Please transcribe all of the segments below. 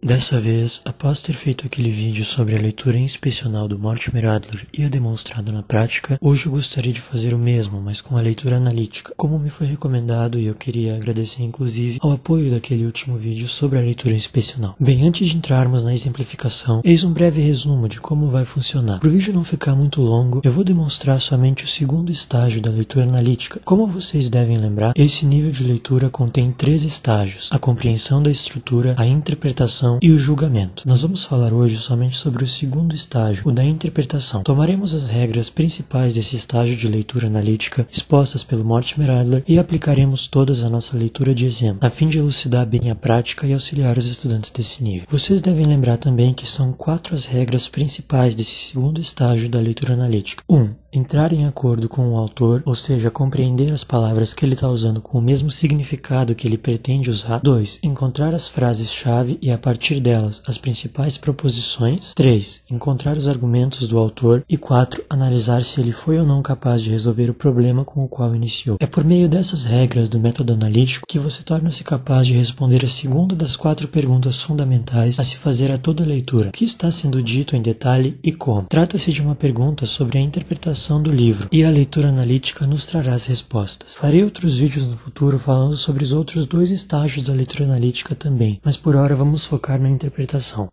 Dessa vez, após ter feito aquele vídeo sobre a leitura inspecional do Mortimer Adler e a demonstrado na prática, hoje eu gostaria de fazer o mesmo, mas com a leitura analítica, como me foi recomendado, e eu queria agradecer inclusive ao apoio daquele último vídeo sobre a leitura inspecional. Bem, antes de entrarmos na exemplificação, eis um breve resumo de como vai funcionar. Para o vídeo não ficar muito longo, eu vou demonstrar somente o segundo estágio da leitura analítica. Como vocês devem lembrar, esse nível de leitura contém 3 estágios: a compreensão da estrutura, a interpretação e o julgamento. Nós vamos falar hoje somente sobre o segundo estágio, o da interpretação. Tomaremos as regras principais desse estágio de leitura analítica expostas pelo Mortimer Adler e aplicaremos todas à nossa leitura de exemplo, a fim de elucidar bem a prática e auxiliar os estudantes desse nível. Vocês devem lembrar também que são 4 as regras principais desse segundo estágio da leitura analítica. 1. Entrar em acordo com o autor, ou seja, compreender as palavras que ele está usando com o mesmo significado que ele pretende usar. 2. Encontrar as frases-chave e, a partir delas, as principais proposições. 3. Encontrar os argumentos do autor. E 4. Analisar se ele foi ou não capaz de resolver o problema com o qual iniciou. É por meio dessas regras do método analítico que você torna-se capaz de responder a segunda das 4 perguntas fundamentais a se fazer a toda leitura: o que está sendo dito em detalhe e como. Trata-se de uma pergunta sobre a interpretação do livro, e a leitura analítica nos trará as respostas. Farei outros vídeos no futuro falando sobre os outros 2 estágios da leitura analítica também, mas por hora vamos focar na interpretação.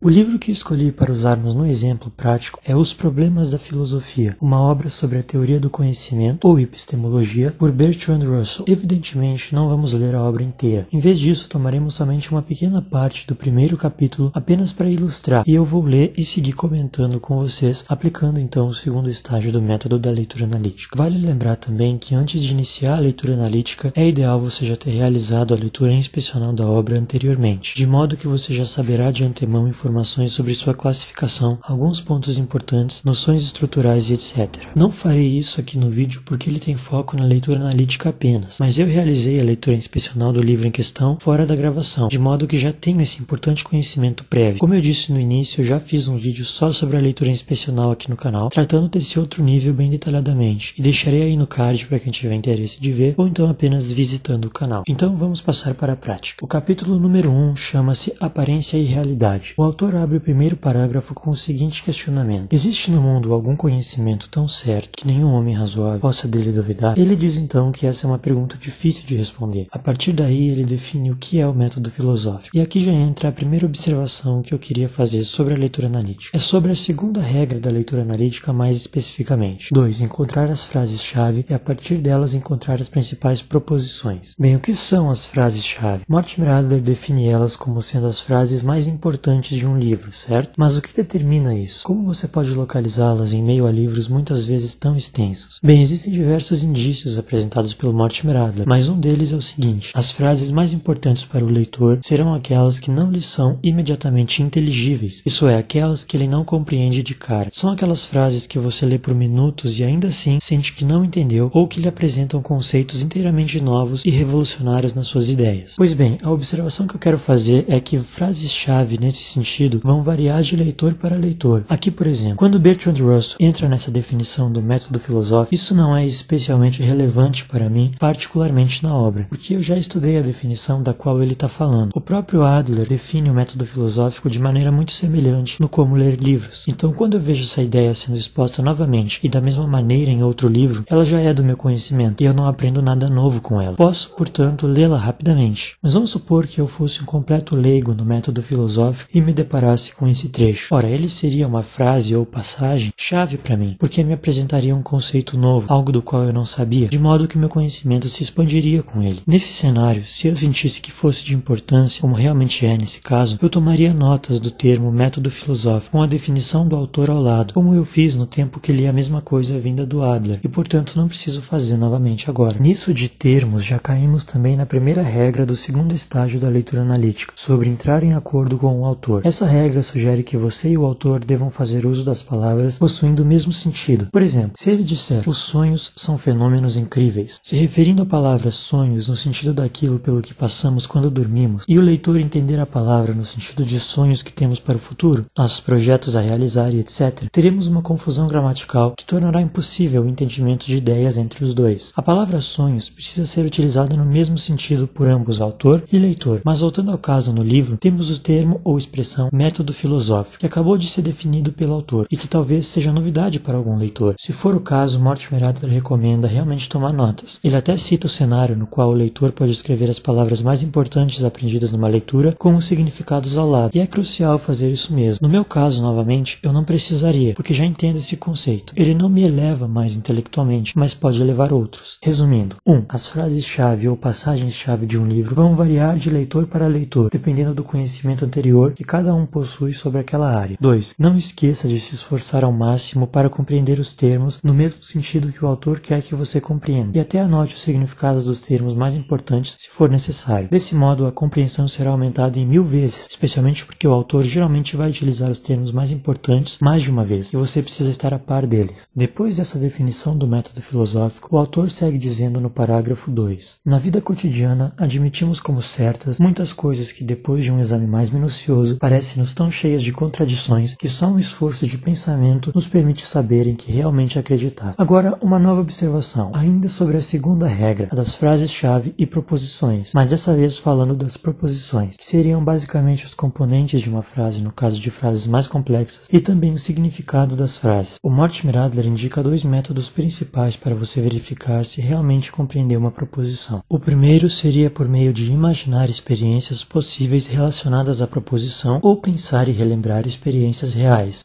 O livro que escolhi para usarmos no exemplo prático é Os Problemas da Filosofia, uma obra sobre a teoria do conhecimento, ou epistemologia, por Bertrand Russell. Evidentemente, não vamos ler a obra inteira. Em vez disso, tomaremos somente uma pequena parte do primeiro capítulo apenas para ilustrar, e eu vou ler e seguir comentando com vocês, aplicando então o segundo estágio do método da leitura analítica. Vale lembrar também que antes de iniciar a leitura analítica, é ideal você já ter realizado a leitura inspecional da obra anteriormente, de modo que você já saberá de antemão informações sobre sua classificação, alguns pontos importantes, noções estruturais e etc. Não farei isso aqui no vídeo porque ele tem foco na leitura analítica apenas, mas eu realizei a leitura inspecional do livro em questão fora da gravação, de modo que já tenho esse importante conhecimento prévio. Como eu disse no início, eu já fiz um vídeo só sobre a leitura inspecional aqui no canal, tratando desse outro nível bem detalhadamente, e deixarei aí no card para quem tiver interesse de ver, ou então apenas visitando o canal. Então vamos passar para a prática. O capítulo número 1 chama-se Aparência e Realidade. O autor abre o primeiro parágrafo com o seguinte questionamento: existe no mundo algum conhecimento tão certo que nenhum homem razoável possa dele duvidar? Ele diz então que essa é uma pergunta difícil de responder. A partir daí ele define o que é o método filosófico. E aqui já entra a primeira observação que eu queria fazer sobre a leitura analítica. É sobre a segunda regra da leitura analítica mais especificamente. 2. Encontrar as frases-chave e a partir delas encontrar as principais proposições. Bem, o que são as frases-chave? Mortimer Adler define elas como sendo as frases mais importantes de um livro, certo? Mas o que determina isso? Como você pode localizá-las em meio a livros muitas vezes tão extensos? Bem, existem diversos indícios apresentados pelo Mortimer Adler, mas um deles é o seguinte: as frases mais importantes para o leitor serão aquelas que não lhe são imediatamente inteligíveis, isso é, aquelas que ele não compreende de cara. São aquelas frases que você lê por minutos e ainda assim sente que não entendeu ou que lhe apresentam conceitos inteiramente novos e revolucionários nas suas ideias. Pois bem, a observação que eu quero fazer é que frases-chave nesse sentido vão variar de leitor para leitor. Aqui, por exemplo, quando Bertrand Russell entra nessa definição do método filosófico, isso não é especialmente relevante para mim, particularmente na obra, porque eu já estudei a definição da qual ele está falando. O próprio Adler define o método filosófico de maneira muito semelhante no Como Ler Livros. Então, quando eu vejo essa ideia sendo exposta novamente e da mesma maneira em outro livro, ela já é do meu conhecimento e eu não aprendo nada novo com ela. Posso, portanto, lê-la rapidamente. Mas vamos supor que eu fosse um completo leigo no método filosófico e me deparasse com esse trecho. Ora, ele seria uma frase ou passagem chave para mim, porque me apresentaria um conceito novo, algo do qual eu não sabia, de modo que meu conhecimento se expandiria com ele. Nesse cenário, se eu sentisse que fosse de importância, como realmente é nesse caso, eu tomaria notas do termo método filosófico com a definição do autor ao lado, como eu fiz no tempo que li a mesma coisa vinda do Adler, e portanto não preciso fazer novamente agora. Nisso de termos, já caímos também na primeira regra do segundo estágio da leitura analítica, sobre entrar em acordo com o autor. Essa Essa regra sugere que você e o autor devam fazer uso das palavras possuindo o mesmo sentido. Por exemplo, se ele disser os sonhos são fenômenos incríveis, se referindo à palavra sonhos no sentido daquilo pelo que passamos quando dormimos, e o leitor entender a palavra no sentido de sonhos que temos para o futuro, nossos projetos a realizar e etc., teremos uma confusão gramatical que tornará impossível o entendimento de ideias entre os dois. A palavra sonhos precisa ser utilizada no mesmo sentido por ambos autor e leitor, mas voltando ao caso no livro, temos o termo ou expressão método filosófico, que acabou de ser definido pelo autor e que talvez seja novidade para algum leitor. Se for o caso, Mortimer Adler recomenda realmente tomar notas. Ele até cita o cenário no qual o leitor pode escrever as palavras mais importantes aprendidas numa leitura com os significados ao lado, e é crucial fazer isso mesmo. No meu caso, novamente, eu não precisaria, porque já entendo esse conceito. Ele não me eleva mais intelectualmente, mas pode elevar outros. Resumindo, 1. As frases-chave ou passagens-chave de um livro vão variar de leitor para leitor, dependendo do conhecimento anterior que cada um possui sobre aquela área. 2. Não esqueça de se esforçar ao máximo para compreender os termos no mesmo sentido que o autor quer que você compreenda, e até anote os significados dos termos mais importantes se for necessário. Desse modo, a compreensão será aumentada em 1000 vezes, especialmente porque o autor geralmente vai utilizar os termos mais importantes mais de uma vez, e você precisa estar a par deles. Depois dessa definição do método filosófico, o autor segue dizendo no parágrafo 2: na vida cotidiana, admitimos como certas muitas coisas que depois de um exame mais minucioso parecem-nos tão cheias de contradições que só um esforço de pensamento nos permite saber em que realmente acreditar. Agora, uma nova observação, ainda sobre a segunda regra, a das frases-chave e proposições, mas dessa vez falando das proposições, que seriam basicamente os componentes de uma frase no caso de frases mais complexas, e também o significado das frases. O Mortimer Adler indica 2 métodos principais para você verificar se realmente compreendeu uma proposição. O primeiro seria por meio de imaginar experiências possíveis relacionadas à proposição ou pensar e relembrar experiências reais.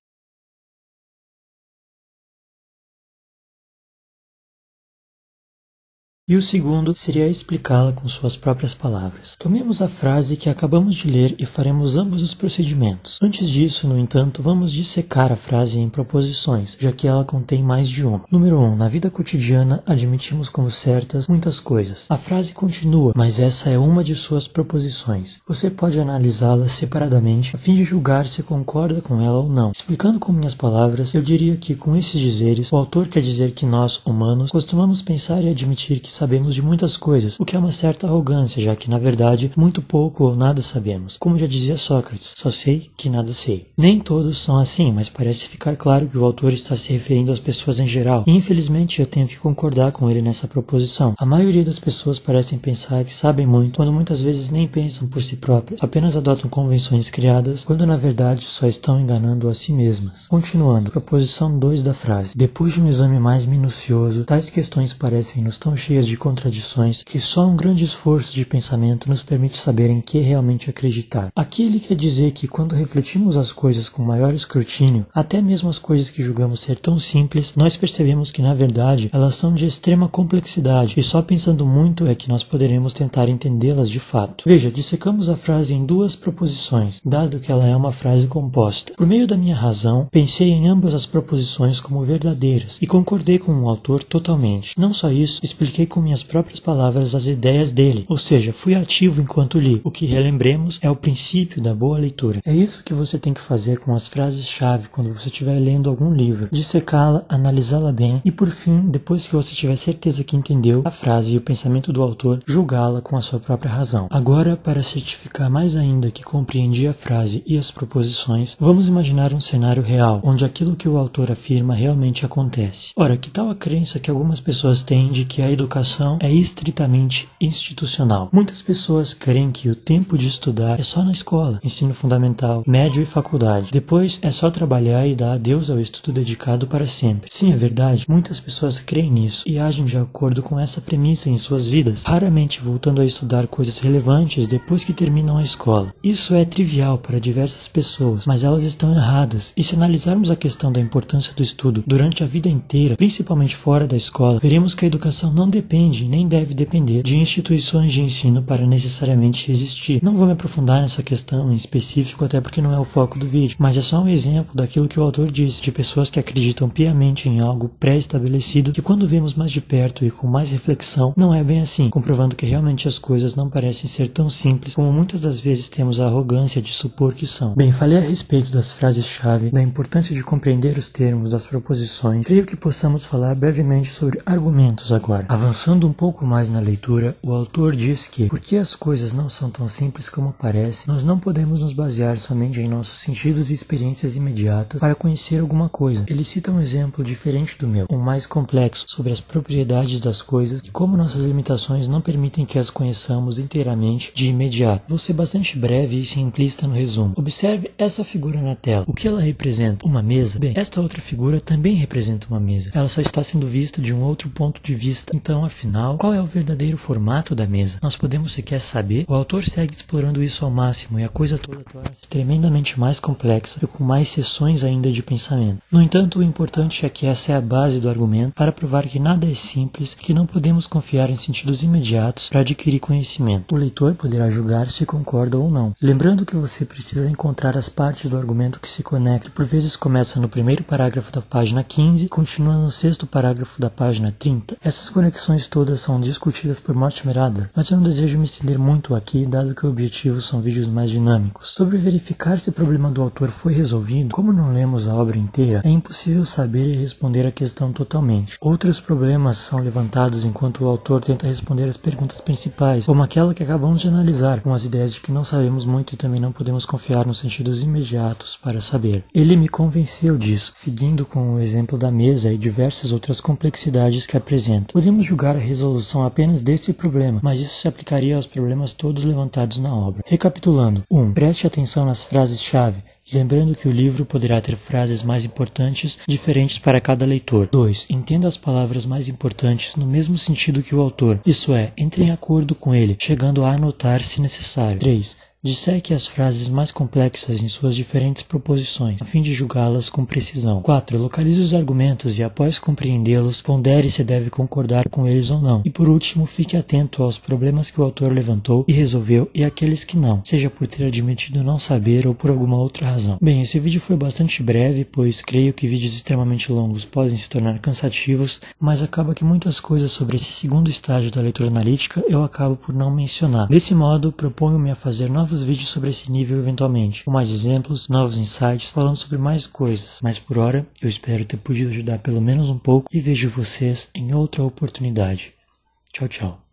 E o segundo seria explicá-la com suas próprias palavras. Tomemos a frase que acabamos de ler e faremos ambos os procedimentos. Antes disso, no entanto, vamos dissecar a frase em proposições, já que ela contém mais de uma. Número 1. Na vida cotidiana, admitimos como certas muitas coisas. A frase continua, mas essa é uma de suas proposições. Você pode analisá-la separadamente a fim de julgar se concorda com ela ou não. Explicando com minhas palavras, eu diria que com esses dizeres, o autor quer dizer que nós, humanos, costumamos pensar e admitir que sabemos de muitas coisas, o que é uma certa arrogância, já que, na verdade, muito pouco ou nada sabemos. Como já dizia Sócrates, só sei que nada sei. Nem todos são assim, mas parece ficar claro que o autor está se referindo às pessoas em geral, e infelizmente eu tenho que concordar com ele nessa proposição. A maioria das pessoas parecem pensar que sabem muito, quando muitas vezes nem pensam por si próprias, apenas adotam convenções criadas, quando na verdade só estão enganando a si mesmas. Continuando, proposição 2 da frase. Depois de um exame mais minucioso, tais questões parecem-nos tão cheias de contradições que só um grande esforço de pensamento nos permite saber em que realmente acreditar. Aqui ele quer dizer que quando refletimos as coisas com maior escrutínio, até mesmo as coisas que julgamos ser tão simples, nós percebemos que na verdade elas são de extrema complexidade e só pensando muito é que nós poderemos tentar entendê-las de fato. Veja, dissecamos a frase em 2 proposições, dado que ela é uma frase composta. Por meio da minha razão, pensei em ambas as proposições como verdadeiras e concordei com o autor totalmente. Não só isso, expliquei com minhas próprias palavras as ideias dele, ou seja, fui ativo enquanto li. O que relembremos é o princípio da boa leitura. É isso que você tem que fazer com as frases-chave quando você estiver lendo algum livro. Dissecá-la, analisá-la bem e, por fim, depois que você tiver certeza que entendeu a frase e o pensamento do autor, julgá-la com a sua própria razão. Agora, para certificar mais ainda que compreendi a frase e as proposições, vamos imaginar um cenário real, onde aquilo que o autor afirma realmente acontece. Ora, que tal a crença que algumas pessoas têm de que a educação é estritamente institucional? Muitas pessoas creem que o tempo de estudar é só na escola, ensino fundamental, médio e faculdade. Depois é só trabalhar e dar adeus ao estudo dedicado para sempre. Sim, é verdade, muitas pessoas creem nisso e agem de acordo com essa premissa em suas vidas, raramente voltando a estudar coisas relevantes depois que terminam a escola. Isso é trivial para diversas pessoas, mas elas estão erradas, e se analisarmos a questão da importância do estudo durante a vida inteira, principalmente fora da escola, veremos que a educação não depende depende e nem deve depender de instituições de ensino para necessariamente existir. Não vou me aprofundar nessa questão em específico, até porque não é o foco do vídeo, mas é só um exemplo daquilo que o autor disse, de pessoas que acreditam piamente em algo pré-estabelecido, que quando vemos mais de perto e com mais reflexão, não é bem assim, comprovando que realmente as coisas não parecem ser tão simples como muitas das vezes temos a arrogância de supor que são. Bem, falei a respeito das frases-chave, da importância de compreender os termos, das proposições. Creio que possamos falar brevemente sobre argumentos agora. Avançando um pouco mais na leitura, o autor diz que, porque as coisas não são tão simples como parecem, nós não podemos nos basear somente em nossos sentidos e experiências imediatas para conhecer alguma coisa. Ele cita um exemplo diferente do meu, um mais complexo, sobre as propriedades das coisas e como nossas limitações não permitem que as conheçamos inteiramente de imediato. Vou ser bastante breve e simplista no resumo. Observe essa figura na tela. O que ela representa? Uma mesa? Bem, esta outra figura também representa uma mesa. Ela só está sendo vista de um outro ponto de vista. Então, afinal, qual é o verdadeiro formato da mesa? Nós podemos sequer saber? O autor segue explorando isso ao máximo e a coisa toda torna-se tremendamente mais complexa e com mais seções ainda de pensamento. No entanto, o importante é que essa é a base do argumento para provar que nada é simples e que não podemos confiar em sentidos imediatos para adquirir conhecimento. O leitor poderá julgar se concorda ou não. Lembrando que você precisa encontrar as partes do argumento que se conectam. Por vezes começa no primeiro parágrafo da página 15 e continua no sexto parágrafo da página 30. Essas conexões todas são discutidas por Mortimer Adler, mas eu não desejo me estender muito aqui, dado que o objetivo são vídeos mais dinâmicos. Sobre verificar se o problema do autor foi resolvido, como não lemos a obra inteira, é impossível saber e responder a questão totalmente. Outros problemas são levantados enquanto o autor tenta responder as perguntas principais, como aquela que acabamos de analisar, com as ideias de que não sabemos muito e também não podemos confiar nos sentidos imediatos para saber. Ele me convenceu disso, seguindo com o exemplo da mesa e diversas outras complexidades que apresenta. Podemos julgar a resolução apenas desse problema, mas isso se aplicaria aos problemas todos levantados na obra. Recapitulando: 1. Preste atenção nas frases-chave, lembrando que o livro poderá ter frases mais importantes diferentes para cada leitor. 2. Entenda as palavras mais importantes no mesmo sentido que o autor, isso é, entre em acordo com ele, chegando a anotar se necessário. 3. Disseque as frases mais complexas em suas diferentes proposições, a fim de julgá-las com precisão. 4. Localize os argumentos e, após compreendê-los, pondere se deve concordar com eles ou não. E, por último, fique atento aos problemas que o autor levantou e resolveu e aqueles que não, seja por ter admitido não saber ou por alguma outra razão. Bem, esse vídeo foi bastante breve, pois creio que vídeos extremamente longos podem se tornar cansativos, mas acaba que muitas coisas sobre esse segundo estágio da leitura analítica eu acabo por não mencionar. Desse modo, proponho-me a fazer novos vídeos sobre esse nível eventualmente, com mais exemplos, novos insights, falando sobre mais coisas. Mas por hora, eu espero ter podido ajudar pelo menos um pouco e vejo vocês em outra oportunidade. Tchau, tchau.